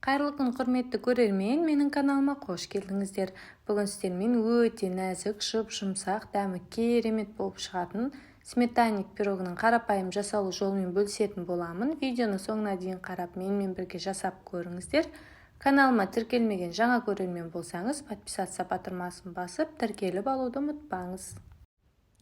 Қайырлы күн, құрметті көрермен, менің каналыма қош келдіңіздер. Бүгін сіздермен өте нәзік, жұмсақ, дәмі керемет болып шығатын сметанник пирогының қарапайым жасалу жолымен бөлісетін боламын. Видеоны соңына дейін қарап, менімен бірге жасап көріңіздер. Каналыма тіркелмеген жаңа көрермен болсаңыз, подписаться батырмасын басып, тіркеліп алуды ұмытпаңыз.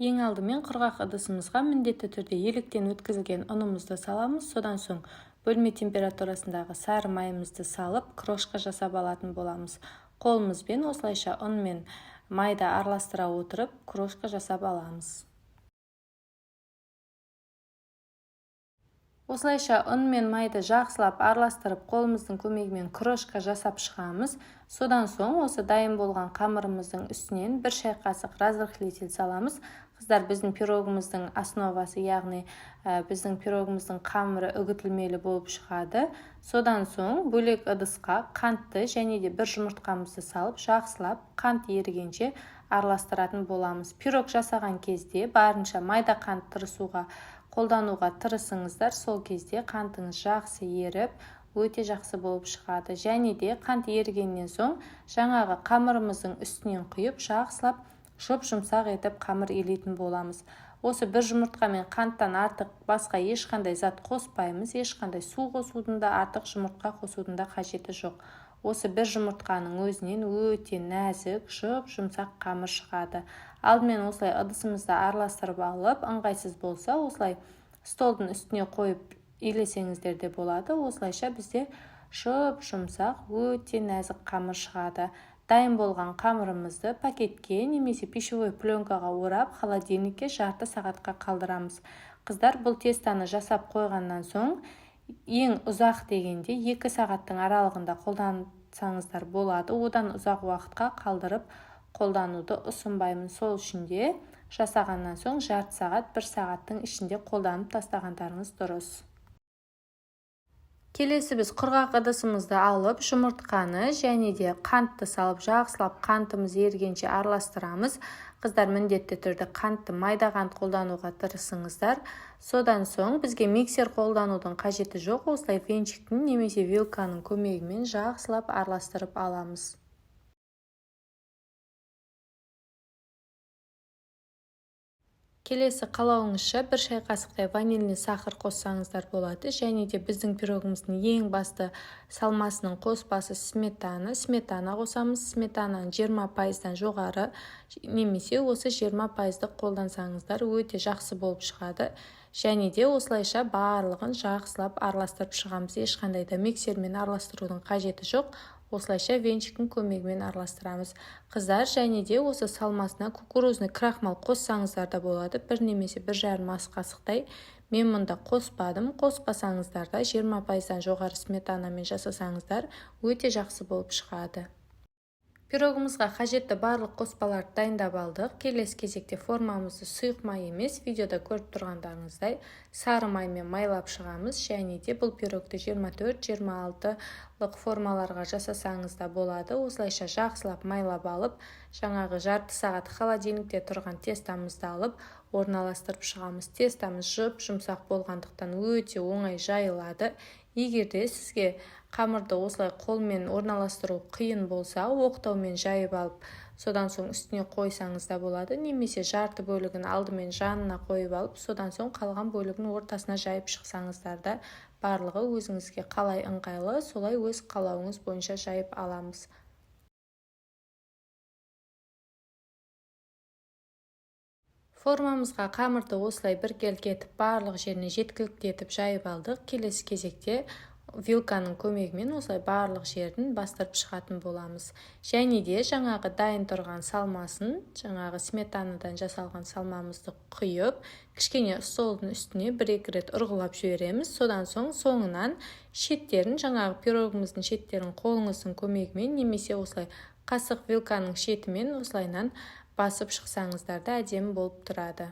Ең алдымен құрғақ ыдысымызға міндетті түрде електен өткізілген ұнымызды саламыз. Содан соң бөлме температурасындағы сары майымызды салып, крошка жасап алатын боламыз. Қолымызбен осылайша ұн мен майды араластыра отырып, крошка жасап аламыз. Осылайша ұн мен майды жақсылап араластырып, қолымыздың көмегімен крошка жасап шығамыз. Содан соң осы дайын болған қамырымыздың үстінен бір шай қасық разрыхлитель саламыз. Қыздар, біздің пирогымыздың основасы, яғни біздің пирогымыздың қамыры үгітілмелі болып шығады. Содан соң бөлек ыдысқа қантты және де бір жұмыртқамызды салып, жақсылап қант ерігенше араластыратын боламыз. Пирог жасаған кезде барынша майда қант тырысуға қолдануға тырысыңыздар. Сол кезде қантыңыз жақсы еріп, өте жақсы болып шығады. Және де қант ерігеннен соң жаңағы қамырымыздың үстінен құйып, жақсылап жұмсақ етіп қамыр илейтін боламыз. Осы бір жұмыртқа мен қанттан артық басқа ешқандай зат қоспаймыз. Ешқандай су қосудың да, артық жұмыртқа қосудың да қажеті жоқ. Осы бір жұмыртқаның өзінен өте нәзік, жұмсақ қамыр шығады. Алдымен осылай ыдысымызды араластырып алып, ыңғайсыз болса, осылай столдың үстіне қойып илесеңіздер де болады. Осылайша бізде жұмсақ, өте нәзік қамыр шығады. Дайын болған қамырымызды пакетке немесе пищевой пленкаға орап, холодильникке жарты сағатқа қалдырамыз. Қыздар, бұл тестаны жасап қойғаннан соң ең ұзақ дегенде 2 сағаттың аралығында қолдансаңыздар болады. Одан ұзақ уақытқа қалдырып қолдануды ұсынбаймын. Сол үшін де жасағаннан соң жарты сағат, 1 сағаттың ішінде қолданып тастағандарыңыз дұрыс. Келесі біз құрғақ ыдысымызды алып, жұмыртқаны және де қантты салып, жақсылап қантымыз ерігенше араластырамыз. Қыздар, міндетті түрде қантты майда қант қолдануға тырысыңыздар. Содан соң бізге миксер қолданудың қажеті жоқ. Осылай венчиктің немесе вилканың көмегімен жақсылап араластырып аламыз. Келесі қалауыңызша бір шай қасықтай ванильный сахар қоссаңыздар болады. Және де біздің пирогымыздың ең басты салмасының қоспасы сметана. Сметана қосамыз. Сметананың 20%-дан жоғары немесе осы 20%-ды қолдансаңыздар өте жақсы болып шығады. Және де осылайша барлығын жақсылап араластырып шығамыз. Ешқандай да миксермен араластырудың қажеті жоқ. Осылайша венчиктің көмегімен араластырамыз. Қыздар, және де осы салмасына кукурузный крахмал қоссаңыздар да болады. Бір немесе 1,5 ас қасықтай. Мен мұнда қоспадым. Қоспасаңыздар да 20%-дан жоғары сметанамен жасасаңыздар өте жақсы болып шығады. Пирогымызға қажетті барлық қоспаларды дайындап алдық. Келесі кезекте формамызды сұйық май емес, видеода көріп тұрғандарыңыздай сары маймен майлап шығамыз. Және де бұл пирогты 24-26 формаларға жасасаңыз да болады. Осылайша жақсылап майлап алып, жаңағы жарты сағат холодильникте тұрған тестамызды алып, орналастырып шығамыз. Тестамыз жұмсақ болғандықтан өте оңай жайылады. Егер де сізге қамырды осылай қолмен орналастыру қиын болса, оқтаумен жайып алып, содан соң үстіне қойсаңыз да болады. Немесе жарты бөлігін алдымен жанына қойып алып, содан соң қалған бөлігін ортасына жайып шықсаңыздар да барлығы өзіңізге қалай ыңғайлы, солай өз қалауыңыз бойынша жайып аламыз. Формамызға қамырды осылай біркелкі етіп, барлық жеріне жеткілікті етіп жайып алдық. Келесі кезекте вилканың көмегімен осылай барлық жерін бастырып шығатын боламыз. Және де жаңағы дайын тұрған салмасын, жаңағы сметанадан жасалған салмамызды құйып, кішкене столдың үстіне 1-2 рет ұрғылап жібереміз. Содан соң соңынан шеттерін, жаңағы пирогымыздың шеттерін қолыңыздың көмегімен немесе осылай қасық вилканың шетімен осылайнан басып шықсаңыздар да әдемі болып тұрады.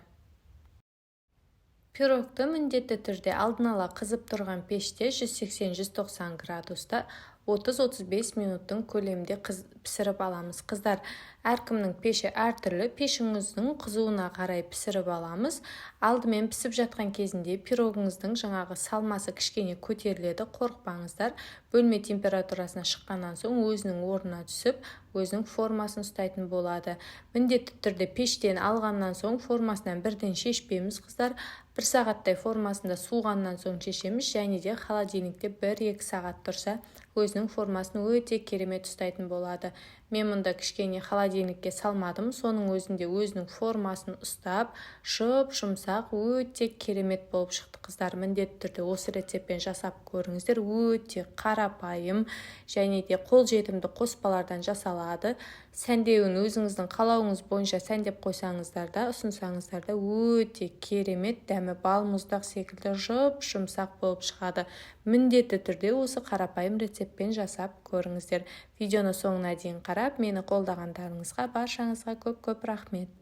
Пирогты міндетті түрде алдын ала қызып тұрған пеште 180-190 градуста 30-35 минуттың көлемінде пісіріп аламыз. Қыздар, әркімнің пеші әртүрлі, пешіңіздің қызуына қарай пісіріп аламыз. Алдымен пісіп жатқан кезінде пирогыңыздың жаңағы салмасы кішкене көтеріледі, қорықпаңыздар. Бөлме температурасына шыққаннан соң өзінің орнына түсіп, өзінің формасын ұстайтын болады. Міндетті түрде пештен алғаннан соң формасынан бірден шешпейміз, қыздар. 1 сағаттай формасында суығаннан соң шешеміз, және де холодильникте 1-2 сағат тұрса, өзінің формасын өте керемет ұстайтын болады. Мен мұнда кішкене холодильникке салмадым, соның өзінде өзінің формасын ұстап, жұмсақ, өте керемет болып шықты, қыздар. Міндетті түрде осы рецептпен жасап көріңіздер. Өте қарапайым және де қолжетімді қоспалардан жасалады. Сәндеуін өзіңіздің қалауыңыз бойынша сәндеп қойсаңыздар да, ұсынсаңыздар да өте керемет, дәмі бал мұздақ секілді жұмсақ болып шығады. Міндетті түрде осы қарапайым рецептпен жасап көріңіздер. Видеоны соңына дейін қарап, мені қолдағандарыңызға баршаңызға көп-көп рахмет.